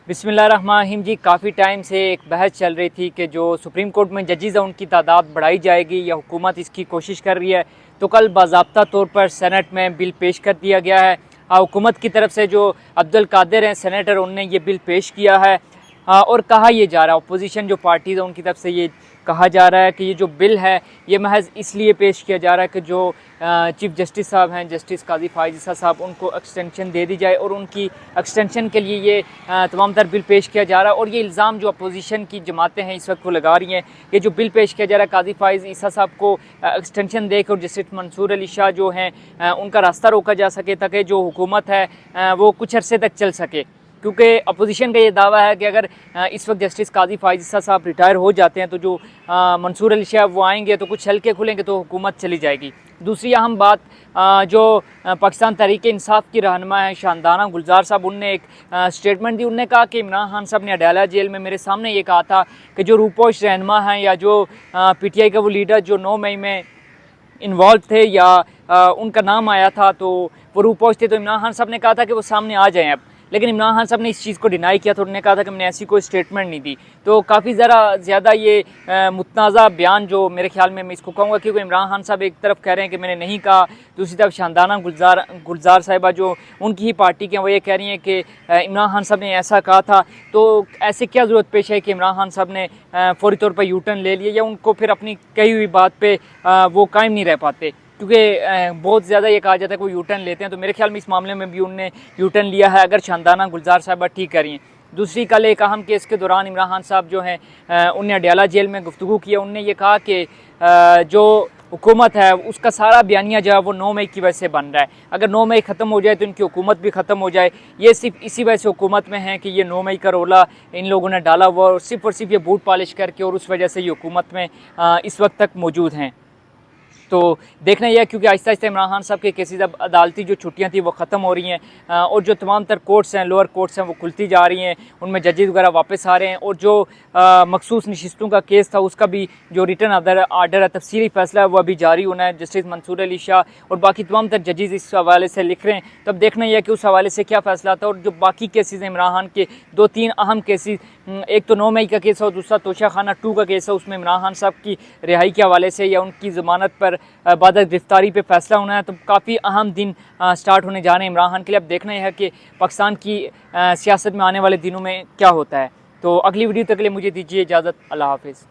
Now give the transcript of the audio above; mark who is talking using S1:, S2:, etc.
S1: बिस्मिल्लाहिर्रहमानिर्रहीम जी, काफ़ी टाइम से एक बहस चल रही थी कि जो सुप्रीम कोर्ट में जजेस हैं उनकी तादाद बढ़ाई जाएगी या हुकूमत इसकी कोशिश कर रही है। तो कल बाज़ाब्ता तौर पर सेनेट में बिल पेश कर दिया गया है। हुकूमत की तरफ से जो अब्दुल कादिर हैं सेनेटर, उनने ये बिल पेश किया है। और कहा यह जा रहा है, अपोजिशन जो पार्टीज़ है उनकी तरफ से ये कहा जा रहा है कि ये जो बिल है ये महज इसलिए पेश किया जा रहा है कि जो चीफ़ जस्टिस साहब हैं, जस्टिस काजी फ़ाइज़ ईसा साहब, उनको एक्सटेंशन दे दी जाए और उनकी एक्सटेंशन के लिए ये तमाम तर बिल पेश किया जा रहा है। और ये इल्ज़ाम जो अपोजिशन की जमातें हैं इस वक्त वो लगा रही हैं, ये जो बिल पेश किया जा रहा है काजी फ़ाइज़ ईसा साहब को एक्सटेंशन देकर जस्टिस मंसूर अली शाह जो हैं उनका रास्ता रोका जा सके ताकि जो हुकूमत है वो कुछ अरसे तक चल सके। क्योंकि अपोजिशन का ये दावा है कि अगर इस वक्त जस्टिस काजी फ़ाइज़ ईसा साहब रिटायर हो जाते हैं तो जो मंसूर अली शाह वो आएंगे तो कुछ हल्के खुलेंगे तो हुकूमत चली जाएगी। दूसरी अहम बात, जो पाकिस्तान तहरीक इंसाफ की रहनुमा है शानदाना गुलजार साहब, उनने एक स्टेटमेंट दी। उनने कहा कि इमरान खान साहब ने अडाला जेल में मेरे सामने ये कहा था कि जो रूपोश रहनुमा हैं या जो PTI का वो लीडर जो 9 मई में इन्वॉल्व थे या उनका नाम आया था तो वो रूपोश थे, तो इमरान खान साहब ने कहा था कि वो सामने आ जाएँ अब। लेकिन इमरान खान साहब ने इस चीज़ को डिनाई किया तो उन्होंने कहा था कि मैंने ऐसी कोई स्टेटमेंट नहीं दी। तो काफ़ी ज़्यादा ये मुतनाज़ा बयान जो मेरे ख्याल में मैं इसको कहूँगा, क्योंकि इमरान खान साहब एक तरफ कह रहे हैं कि मैंने नहीं कहा, दूसरी तरफ शानदाना गुलजार साहिबा जो उनकी ही पार्टी के हैं वो ये कह रही हैं कि इमरान खान साहब ने ऐसा कहा था। तो ऐसे क्या ज़रूरत पेश है कि इमरान खान साहब ने फ़ौरी तौर पर U-टर्न ले लिया या उनको फिर अपनी कही हुई बात पर वो कायम नहीं रह पाते? क्योंकि बहुत ज़्यादा ये कहा जाता है कि वो U-टर्न लेते हैं, तो मेरे ख्याल में इस मामले में भी उनने U-टर्न लिया है अगर शानदाना गुलजार साहिबा ठीक कर रही हैं। दूसरी कल एक अहम केस के दौरान इमरान खान साहब जो हैं उनने अडयाला जेल में गुफ्तगू किया। उनने ये कहा कि जो हुकूमत है उसका सारा बयानिया जो है वो 9 मई की वजह से बन रहा है। अगर 9 मई ख़त्म हो जाए तो इनकी हुकूमत भी ख़त्म हो जाए। ये सिर्फ इसी वजह से हुकूमत में है कि ये 9 मई का रोला इन लोगों ने डाला हुआ और सिर्फ ये बूट पॉलिश करके, और उस वजह से ये हुकूमत में इस वक्त तक मौजूद हैं। तो देखना यह है क्योंकि आहिस्ता आहिस्ता इमरान खान साहब के केसेस, अब अदालती जो छुट्टियां थी वो ख़त्म हो रही हैं और जो तमाम तर कोर्ट्स हैं, लोअर कोर्ट्स हैं, वो खुलती जा रही हैं, उनमें जजेस वगैरह वापस आ रहे हैं। और जो मखसूस नशिस्तों का केस था उसका भी जो रिटर्न आर्डर है, तफसीली फैसला है, वो अभी जारी होना है। जस्टिस मंसूर अली शाह और बाकी तमाम तर जजेस इस हवाले से लिख रहे हैं। तो अब देखना यह है कि उस हवाले से क्या फ़ैसला आता है। और जो बाकी केसेस हैं इमरान खान के, 2-3 अहम केसेस, एक तो 9 मई का केस है और दूसरा तोशा खाना 2 का केस है। उसमें इमरान खान साहब की रिहाई के हवाले से या उनकी ज़मानत पर बाद गिरफ्तारी पे फैसला होना है। तो काफ़ी अहम दिन स्टार्ट होने जा रहे हैं इमरान खान के लिए। अब देखना यह है कि पाकिस्तान की सियासत में आने वाले दिनों में क्या होता है। तो अगली वीडियो तक के लिए मुझे दीजिए इजाज़त। अल्लाह हाफ़िज़।